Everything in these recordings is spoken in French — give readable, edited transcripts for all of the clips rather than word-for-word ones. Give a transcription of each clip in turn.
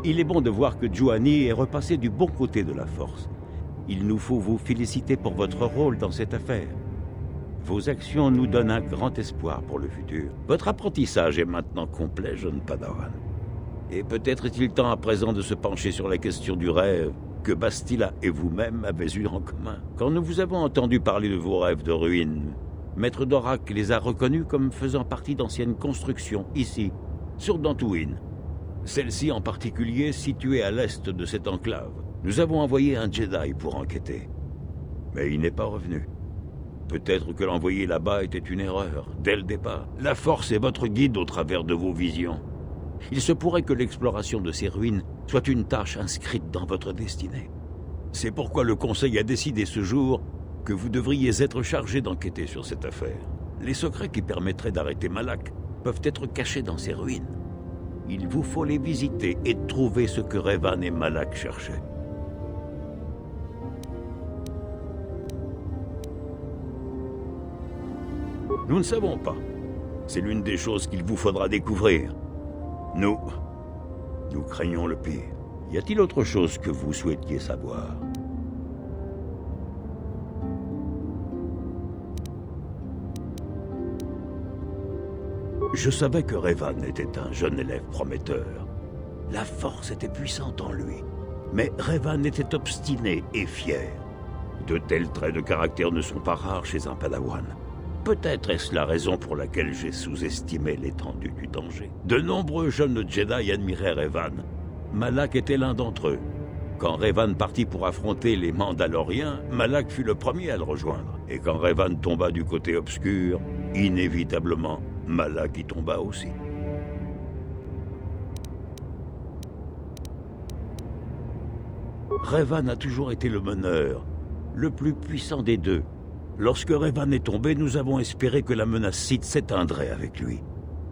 Il est bon de voir que Juhani est repassé du bon côté de la force. Il nous faut vous féliciter pour votre rôle dans cette affaire. Vos actions nous donnent un grand espoir pour le futur. Votre apprentissage est maintenant complet, jeune Padawan. Et peut-être est-il temps à présent de se pencher sur la question du rêve que Bastila et vous-même avez eu en commun. Quand nous vous avons entendu parler de vos rêves de ruines, Maître Dorak les a reconnus comme faisant partie d'anciennes constructions, ici, sur Dantooine. Celle-ci en particulier située à l'est de cette enclave. Nous avons envoyé un Jedi pour enquêter. Mais il n'est pas revenu. Peut-être que l'envoyer là-bas était une erreur, dès le départ. La Force est votre guide au travers de vos visions. Il se pourrait que l'exploration de ces ruines soit une tâche inscrite dans votre destinée. C'est pourquoi le Conseil a décidé ce jour que vous devriez être chargé d'enquêter sur cette affaire. Les secrets qui permettraient d'arrêter Malak peuvent être cachés dans ces ruines. Il vous faut les visiter et trouver ce que Revan et Malak cherchaient. Nous ne savons pas. C'est l'une des choses qu'il vous faudra découvrir. Nous craignons le pire. Y a-t-il autre chose que vous souhaitiez savoir? Je savais que Revan était un jeune élève prometteur. La force était puissante en lui. Mais Revan était obstiné et fier. De tels traits de caractère ne sont pas rares chez un Padawan. Peut-être est-ce la raison pour laquelle j'ai sous-estimé l'étendue du danger. De nombreux jeunes Jedi admiraient Revan. Malak était l'un d'entre eux. Quand Revan partit pour affronter les Mandaloriens, Malak fut le premier à le rejoindre. Et quand Revan tomba du côté obscur, inévitablement, Malak y tomba aussi. Revan a toujours été le meneur, le plus puissant des deux. Lorsque Revan est tombé, nous avons espéré que la menace Sith s'éteindrait avec lui.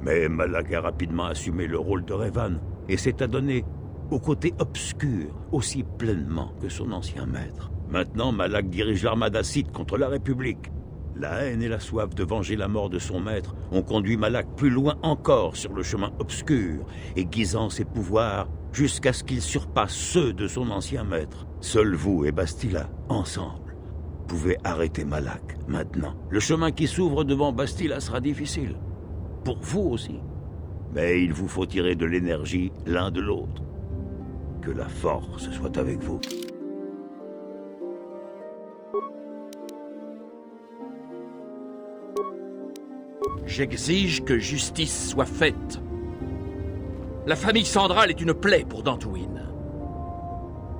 Mais Malak a rapidement assumé le rôle de Revan et s'est adonné au côté obscur aussi pleinement que son ancien maître. Maintenant, Malak dirige l'armada Sith contre la République. La haine et la soif de venger la mort de son maître ont conduit Malak plus loin encore sur le chemin obscur, aiguisant ses pouvoirs jusqu'à ce qu'il surpasse ceux de son ancien maître. Seuls vous et Bastila, ensemble, pouvez arrêter Malak, maintenant. Le chemin qui s'ouvre devant Bastila sera difficile. Pour vous aussi. Mais il vous faut tirer de l'énergie l'un de l'autre. Que la force soit avec vous. J'exige que justice soit faite. La famille Sandral est une plaie pour Dantooine.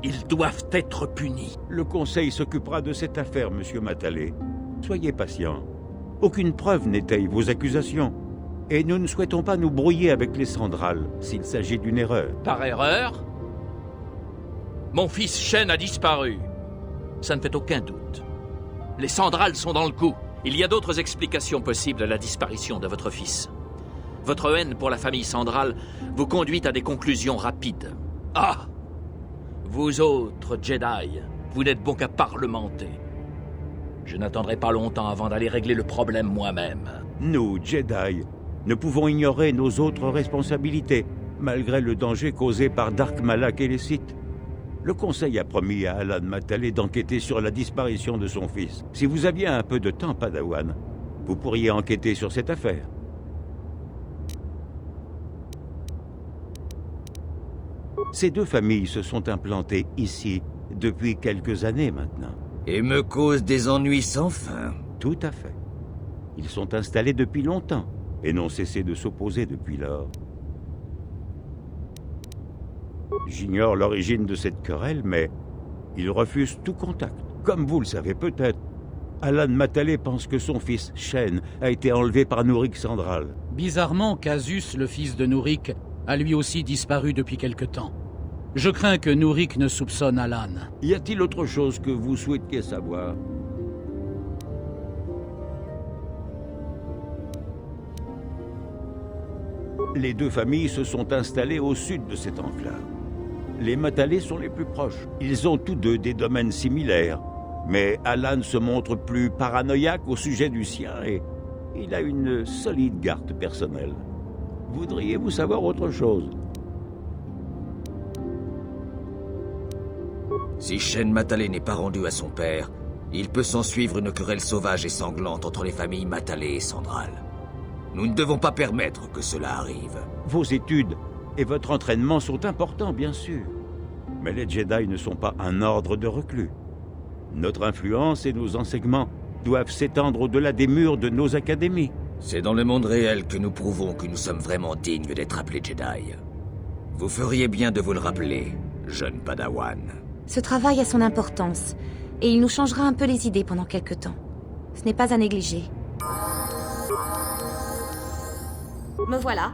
Ils doivent être punis. Le Conseil s'occupera de cette affaire, Monsieur Matalé. Soyez patient. Aucune preuve n'étaye vos accusations. Et nous ne souhaitons pas nous brouiller avec les Sandral, s'il s'agit d'une erreur. Par erreur? Mon fils Shen a disparu. Ça ne fait aucun doute. Les Sandral sont dans le coup. Il y a d'autres explications possibles à la disparition de votre fils. Votre haine pour la famille Sandral vous conduit à des conclusions rapides. Ah! Vous autres Jedi, vous n'êtes bons qu'à parlementer. Je n'attendrai pas longtemps avant d'aller régler le problème moi-même. Nous, Jedi, ne pouvons ignorer nos autres responsabilités, malgré le danger causé par Dark Malak et les Sith. Le Conseil a promis à Alan Matalé d'enquêter sur la disparition de son fils. Si vous aviez un peu de temps, Padawan, vous pourriez enquêter sur cette affaire. Ces deux familles se sont implantées ici depuis quelques années maintenant. Et me causent des ennuis sans fin. Tout à fait. Ils sont installés depuis longtemps et n'ont cessé de s'opposer depuis lors. J'ignore l'origine de cette querelle, mais ils refusent tout contact. Comme vous le savez peut-être, Alan Matalé pense que son fils, Shen, a été enlevé par Nourik Sandral. Bizarrement, Casus, le fils de Nourik, a lui aussi disparu depuis quelque temps. Je crains que Nourik ne soupçonne Alan. Y a-t-il autre chose que vous souhaitiez savoir? Les deux familles se sont installées au sud de cette enclave. Les Matalé sont les plus proches. Ils ont tous deux des domaines similaires. Mais Alan se montre plus paranoïaque au sujet du sien et il a une solide garde personnelle. Voudriez-vous savoir autre chose? Si Shen Matale n'est pas rendu à son père, il peut s'en suivre une querelle sauvage et sanglante entre les familles Matale et Sandral. Nous ne devons pas permettre que cela arrive. Vos études et votre entraînement sont importants, bien sûr. Mais les Jedi ne sont pas un ordre de reclus. Notre influence et nos enseignements doivent s'étendre au-delà des murs de nos académies. C'est dans le monde réel que nous prouvons que nous sommes vraiment dignes d'être appelés Jedi. Vous feriez bien de vous le rappeler, jeune Padawan. Ce travail a son importance, et il nous changera un peu les idées pendant quelque temps. Ce n'est pas à négliger. Me voilà.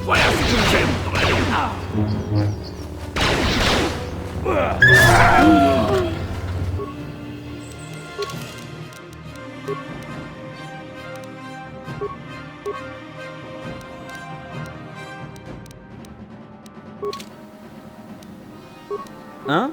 Voilà ce que j'aime dans la vie. Hein?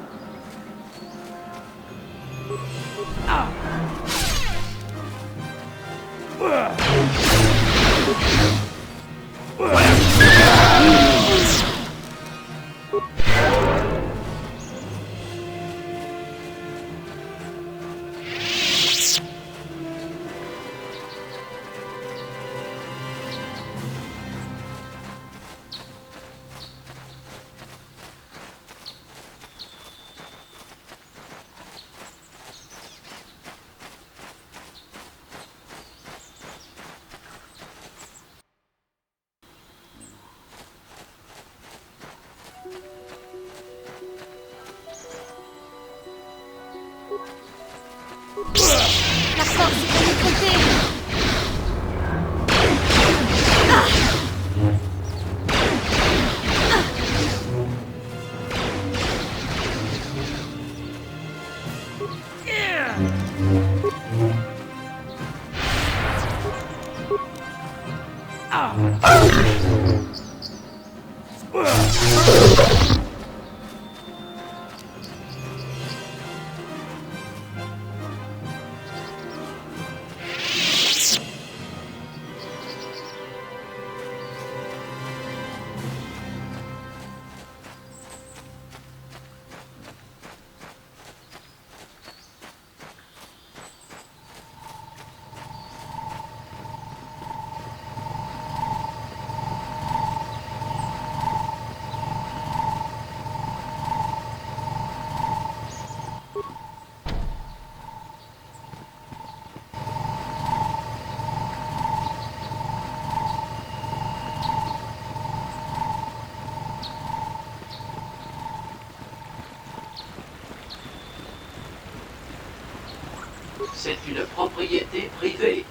C'est une propriété privée.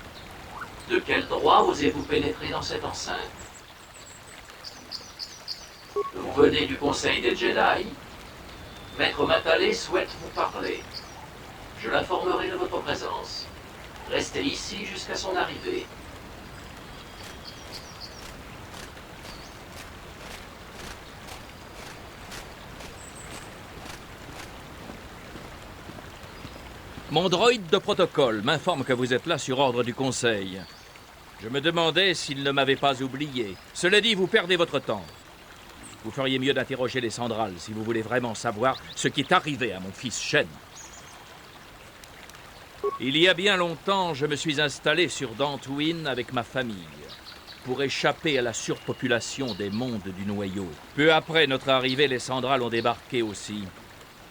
De quel droit osez-vous pénétrer dans cette enceinte? Vous venez du Conseil des Jedi? Maître Matalé souhaite vous parler. Je l'informerai de votre présence. Restez ici jusqu'à son arrivée. Mon droïde de protocole m'informe que vous êtes là sur ordre du Conseil. Je me demandais s'il ne m'avait pas oublié. Cela dit, vous perdez votre temps. Vous feriez mieux d'interroger les Sandrals si vous voulez vraiment savoir ce qui est arrivé à mon fils Shen. Il y a bien longtemps, je me suis installé sur Dantooine avec ma famille pour échapper à la surpopulation des mondes du noyau. Peu après notre arrivée, les Sandrals ont débarqué aussi.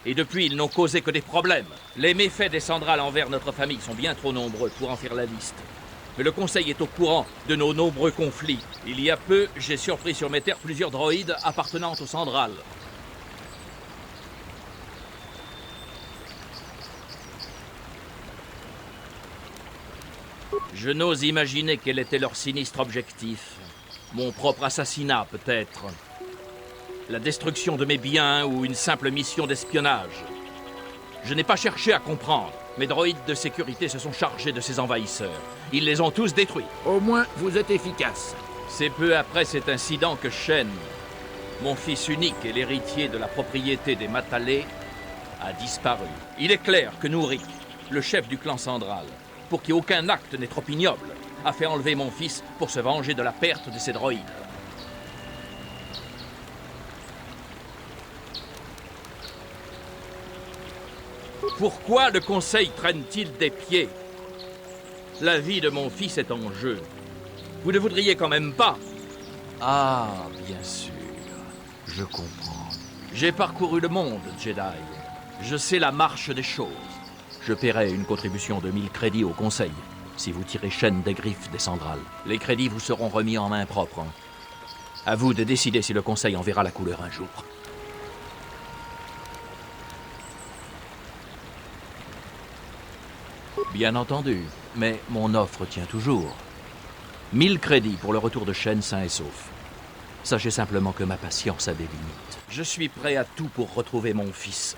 Et depuis, ils n'ont causé que des problèmes. Les méfaits des Sandrals envers notre famille sont bien trop nombreux pour en faire la liste. Mais le Conseil est au courant de nos nombreux conflits. Il y a peu, j'ai surpris sur mes terres plusieurs droïdes appartenant aux Sandrals. Je n'ose imaginer quel était leur sinistre objectif. Mon propre assassinat, peut-être. La destruction de mes biens ou une simple mission d'espionnage. Je n'ai pas cherché à comprendre. Mes droïdes de sécurité se sont chargés de ces envahisseurs. Ils les ont tous détruits. Au moins, vous êtes efficace. C'est peu après cet incident que Shen, mon fils unique et l'héritier de la propriété des Matalé, a disparu. Il est clair que Nourik, le chef du clan Sandral, pour qui aucun acte n'est trop ignoble, a fait enlever mon fils pour se venger de la perte de ses droïdes. Pourquoi le Conseil traîne-t-il des pieds? La vie de mon fils est en jeu. Vous ne voudriez quand même pas? Ah, bien sûr. Je comprends. J'ai parcouru le monde, Jedi. Je sais la marche des choses. Je paierai une contribution de 1000 crédits au Conseil, si vous tirez Shen des griffes des Sandrals. Les crédits vous seront remis en main propre. À vous de décider si le Conseil en verra la couleur un jour. Bien entendu, mais mon offre tient toujours. 1000 crédits pour le retour de Shen sain et sauf. Sachez simplement que ma patience a des limites. Je suis prêt à tout pour retrouver mon fils.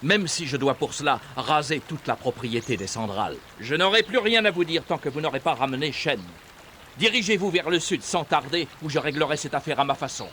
Même si je dois pour cela raser toute la propriété des Sandrals. Je n'aurai plus rien à vous dire tant que vous n'aurez pas ramené Shen. Dirigez-vous vers le sud sans tarder ou je réglerai cette affaire à ma façon.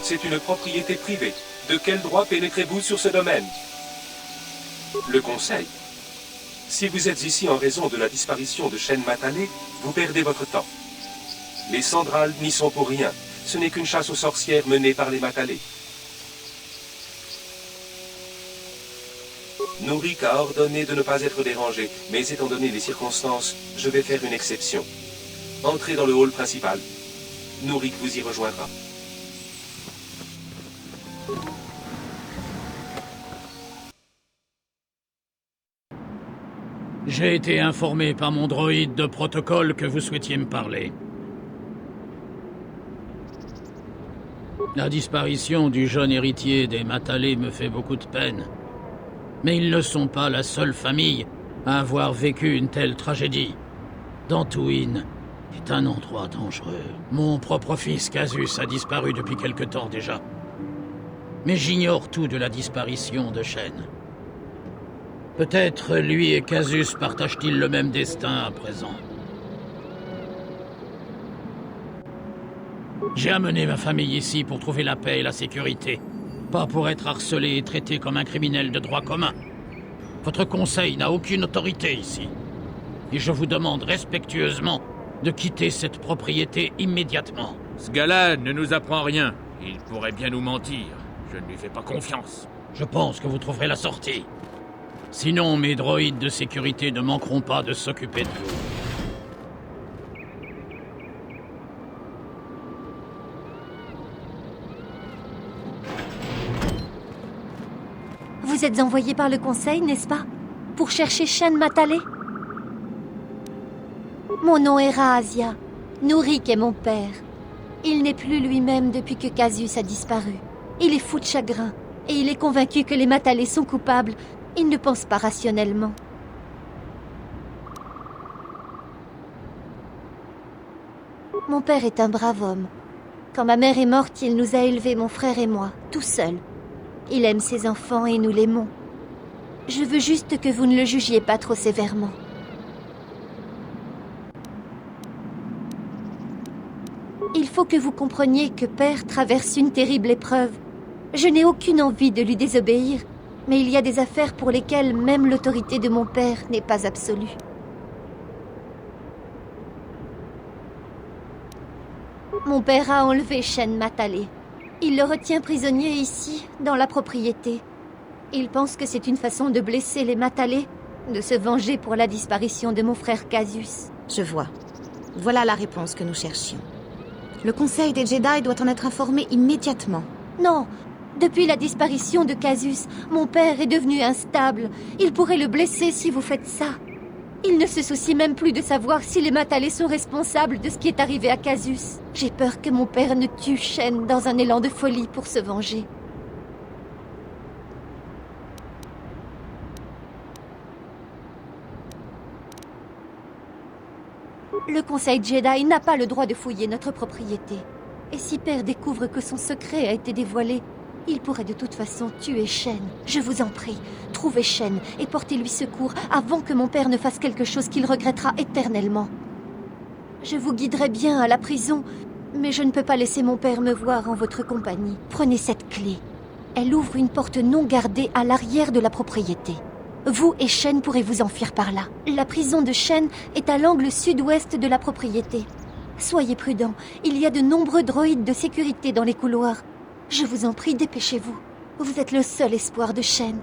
C'est une propriété privée. De quel droit pénétrez-vous sur ce domaine? Le Conseil. Si vous êtes ici en raison de la disparition de Shen Matalé, vous perdez votre temps. Les Sandrals n'y sont pour rien. Ce n'est qu'une chasse aux sorcières menée par les Matalé. Nourik a ordonné de ne pas être dérangé, mais étant donné les circonstances, je vais faire une exception. Entrez dans le hall principal. Nourik vous y rejoindra. J'ai été informé par mon droïde de protocole que vous souhaitiez me parler. La disparition du jeune héritier des Matalé me fait beaucoup de peine. Mais ils ne sont pas la seule famille à avoir vécu une telle tragédie. Dantooine est un endroit dangereux. Mon propre fils Casus a disparu depuis quelque temps déjà. Mais j'ignore tout de la disparition de Shen. Peut-être lui et Casus partagent-ils le même destin à présent. J'ai amené ma famille ici pour trouver la paix et la sécurité. Pas pour être harcelé et traité comme un criminel de droit commun. Votre conseil n'a aucune autorité ici. Et je vous demande respectueusement de quitter cette propriété immédiatement. Ce gars-là ne nous apprend rien. Il pourrait bien nous mentir. Je ne lui fais pas confiance. Je pense que vous trouverez la sortie. Sinon, mes droïdes de sécurité ne manqueront pas de s'occuper de vous. Vous êtes envoyé par le Conseil, n'est-ce pas? Pour chercher Shen Matalé? Mon nom est Raazia. Nourik est mon père. Il n'est plus lui-même depuis que Casus a disparu. Il est fou de chagrin, et il est convaincu que les Matalé sont coupables. Il ne pense pas rationnellement. Mon père est un brave homme. Quand ma mère est morte, il nous a élevés, mon frère et moi, tout seuls. Il aime ses enfants et nous l'aimons. Je veux juste que vous ne le jugiez pas trop sévèrement. Il faut que vous compreniez que Père traverse une terrible épreuve. Je n'ai aucune envie de lui désobéir, mais il y a des affaires pour lesquelles même l'autorité de mon père n'est pas absolue. Mon père a enlevé Shen Matalé. Il le retient prisonnier ici, dans la propriété. Il pense que c'est une façon de blesser les Matalé, de se venger pour la disparition de mon frère Casus. Je vois. Voilà la réponse que nous cherchions. Le Conseil des Jedi doit en être informé immédiatement. Non, depuis la disparition de Casus, mon père est devenu instable. Il pourrait le blesser si vous faites ça. Il ne se soucie même plus de savoir si les Matalé sont responsables de ce qui est arrivé à Casus. J'ai peur que mon père ne tue Shen dans un élan de folie pour se venger. Le Conseil Jedi n'a pas le droit de fouiller notre propriété. Et si Père découvre que son secret a été dévoilé, il pourrait de toute façon tuer Shen. Je vous en prie, trouvez Shen et portez-lui secours avant que mon père ne fasse quelque chose qu'il regrettera éternellement. Je vous guiderai bien à la prison, mais je ne peux pas laisser mon père me voir en votre compagnie. Prenez cette clé. Elle ouvre une porte non gardée à l'arrière de la propriété. Vous et Shen pourrez vous enfuir par là. La prison de Shen est à l'angle sud-ouest de la propriété. Soyez prudents, il y a de nombreux droïdes de sécurité dans les couloirs. Je vous en prie, dépêchez-vous. Vous êtes le seul espoir de Shen.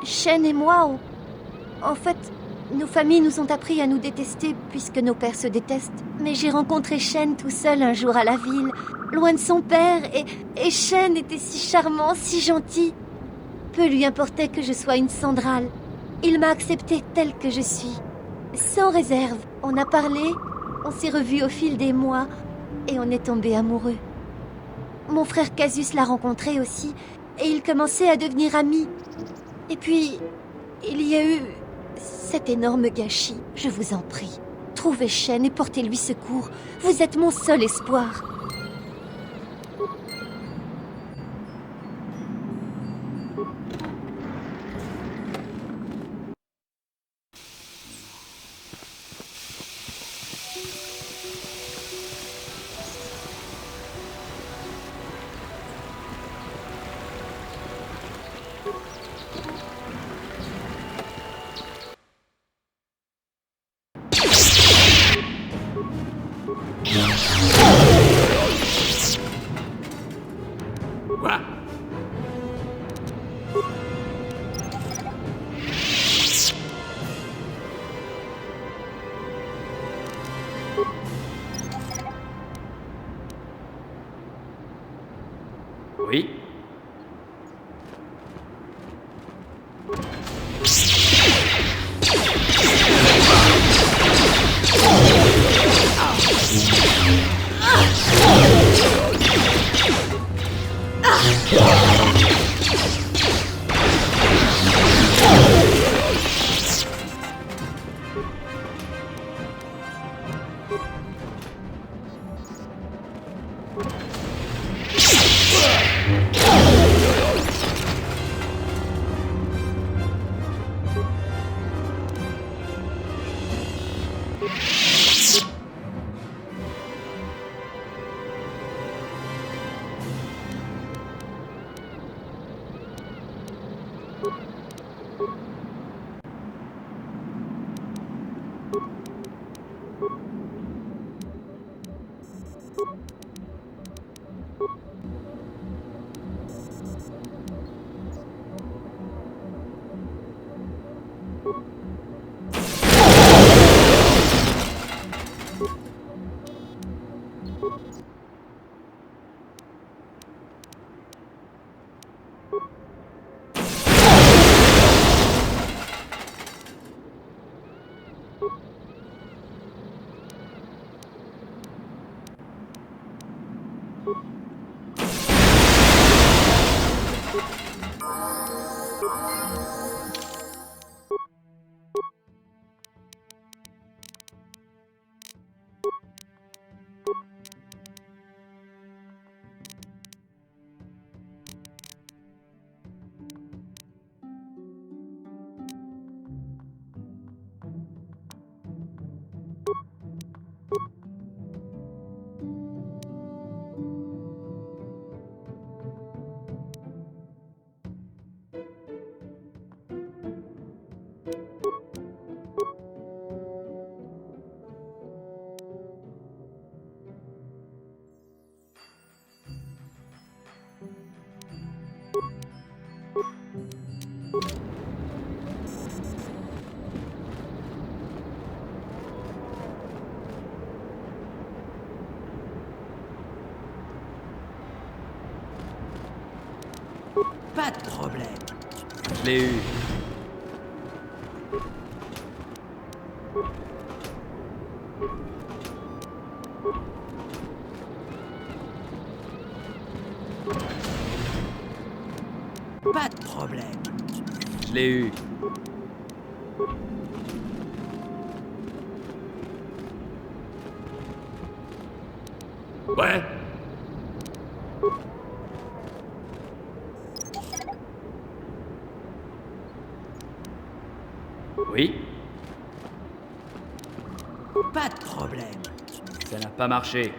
Shen et moi, en fait, nos familles nous ont appris à nous détester puisque nos pères se détestent. Mais j'ai rencontré Shen tout seul un jour à la ville, loin de son père, et Shen était si charmant, si gentil. Peu lui importait que je sois une Sandrale. Il m'a acceptée telle que je suis, sans réserve. On a parlé, on s'est revus au fil des mois, et on est tombés amoureux. Mon frère Casus l'a rencontré aussi, et ils commençaient à devenir amis. Et puis, il y a eu cet énorme gâchis. Je vous en prie, trouvez Shen et portez-lui secours. Vous êtes mon seul espoir. Oui. Pas de problème. Je l'ai eu. Pas de problème. Je l'ai eu. Ouais. Oui. Pas de problème. Ça n'a pas marché.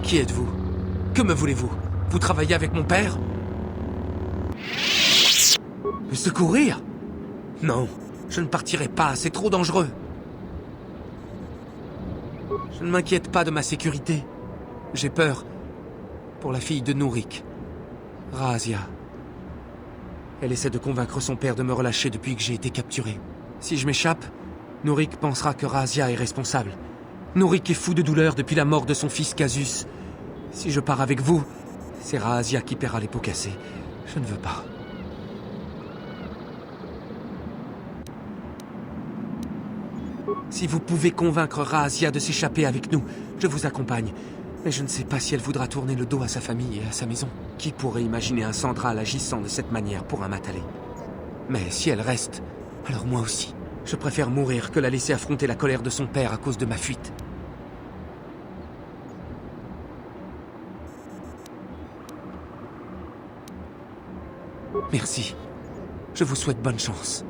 Qui êtes-vous? Que me voulez-vous? Vous travaillez avec mon père? Me secourir? Non, je ne partirai pas, c'est trop dangereux. Je ne m'inquiète pas de ma sécurité. J'ai peur pour la fille de Nourik, Razia. Elle essaie de convaincre son père de me relâcher depuis que j'ai été capturé. Si je m'échappe, Nourik pensera que Razia est responsable. Nourik est fou de douleur depuis la mort de son fils Casus. Si je pars avec vous, c'est Razia qui paiera les pots cassés. Je ne veux pas. Si vous pouvez convaincre Razia de s'échapper avec nous, je vous accompagne. Mais je ne sais pas si elle voudra tourner le dos à sa famille et à sa maison. Qui pourrait imaginer un Sandral agissant de cette manière pour un Matalé? Mais si elle reste, alors moi aussi. Je préfère mourir que la laisser affronter la colère de son père à cause de ma fuite. Merci. Je vous souhaite bonne chance.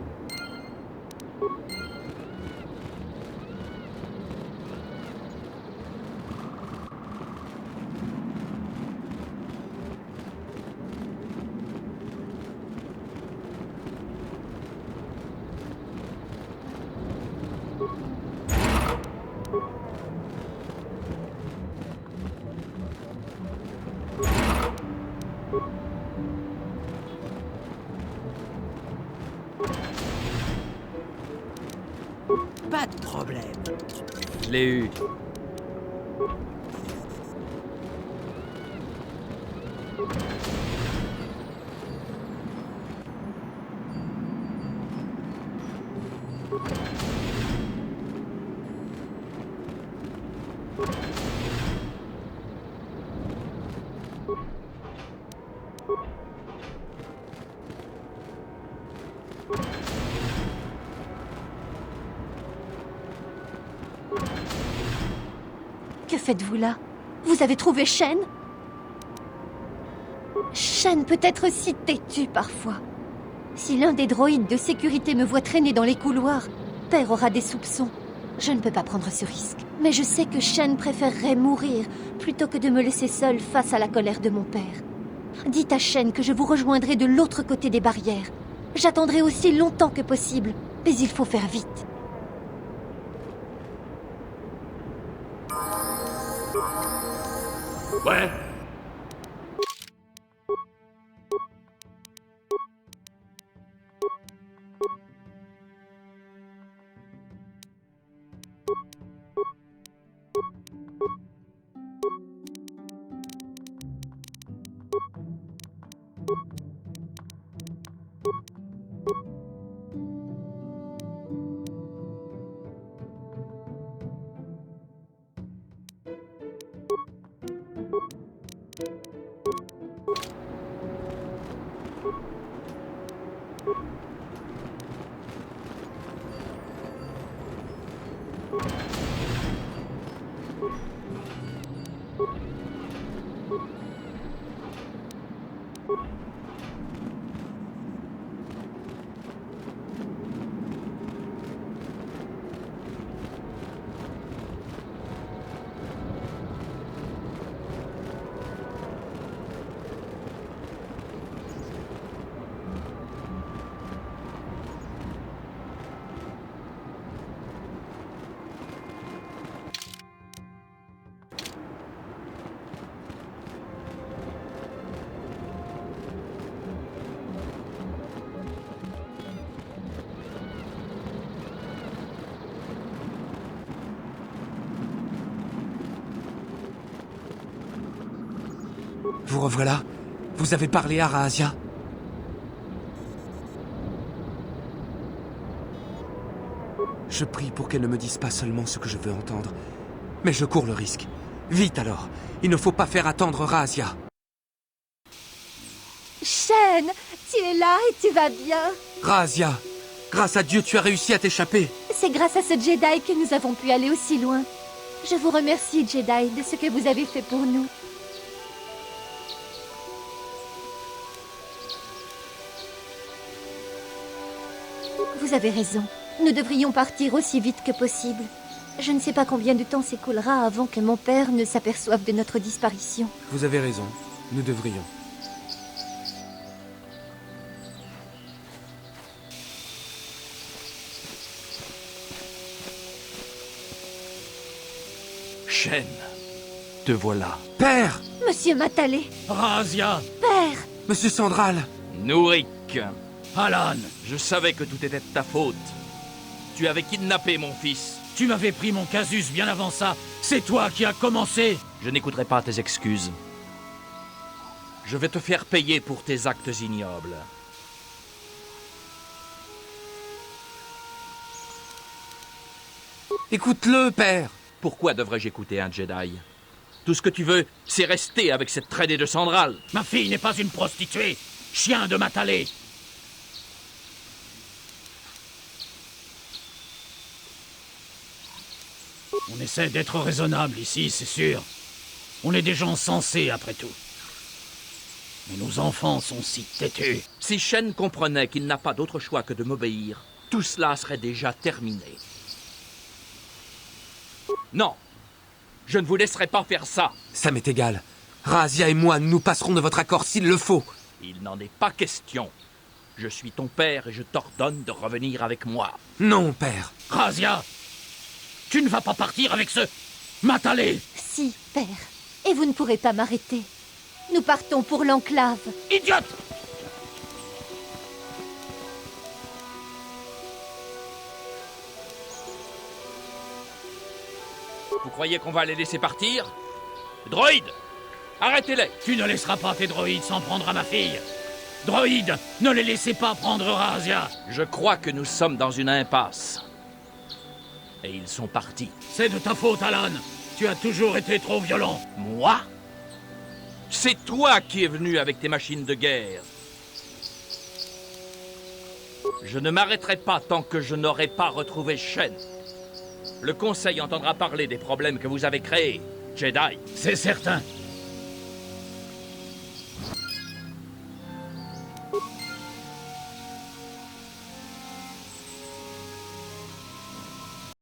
Pas de problème. Je l'ai eu. Que faites-vous là? Vous avez trouvé Shen? Shen peut être si têtu parfois. Si l'un des droïdes de sécurité me voit traîner dans les couloirs, Père aura des soupçons. Je ne peux pas prendre ce risque. Mais je sais que Shen préférerait mourir plutôt que de me laisser seule face à la colère de mon père. Dites à Shen que je vous rejoindrai de l'autre côté des barrières. J'attendrai aussi longtemps que possible, mais il faut faire vite. Ouais. Vous revoilà? Vous avez parlé à Razia? Je prie pour qu'elle ne me dise pas seulement ce que je veux entendre. Mais je cours le risque. Vite alors! Il ne faut pas faire attendre Razia. Shen, tu es là et tu vas bien. Razia! Grâce à Dieu, tu as réussi à t'échapper. C'est grâce à ce Jedi que nous avons pu aller aussi loin. Je vous remercie, Jedi, de ce que vous avez fait pour nous. Vous avez raison. Nous devrions partir aussi vite que possible. Je ne sais pas combien de temps s'écoulera avant que mon père ne s'aperçoive de notre disparition. Vous avez raison. Nous devrions. Shen, te voilà. Père! Monsieur Matale, Razia! père! Monsieur Sandral! Nourik, Alan! je savais que tout était de ta faute. Tu avais kidnappé mon fils. Tu m'avais pris mon casus bien avant ça. C'est toi qui as commencé. Je n'écouterai pas tes excuses. Je vais te faire payer pour tes actes ignobles. Écoute-le, père! Pourquoi devrais-je écouter un Jedi? Tout ce que tu veux, c'est rester avec cette traînée de Sandral. Ma fille n'est pas une prostituée. Chien de Matale. On essaie d'être raisonnable ici, c'est sûr. On est des gens sensés, après tout. Mais nos enfants sont si têtus. Si Shen comprenait qu'il n'a pas d'autre choix que de m'obéir, tout cela serait déjà terminé. Non, je ne vous laisserai pas faire ça. Ça m'est égal. Razia et moi, nous passerons de votre accord s'il le faut. Il n'en est pas question. Je suis ton père et je t'ordonne de revenir avec moi. Non, père. Razia! Tu ne vas pas partir avec ce Matale! Si, père. Et vous ne pourrez pas m'arrêter. Nous partons pour l'enclave. Idiote! croyez qu'on va les laisser partir? Droïdes, arrêtez-les! Tu ne laisseras pas tes droïdes s'en prendre à ma fille. Droïdes, ne les laissez pas prendre Razia. Je crois que nous sommes dans une impasse. Et ils sont partis. C'est de ta faute, Alan. Tu as toujours été trop violent. Moi? C'est toi qui es venu avec tes machines de guerre. Je ne m'arrêterai pas tant que je n'aurai pas retrouvé Shen. Le Conseil entendra parler des problèmes que vous avez créés, Jedi. C'est certain.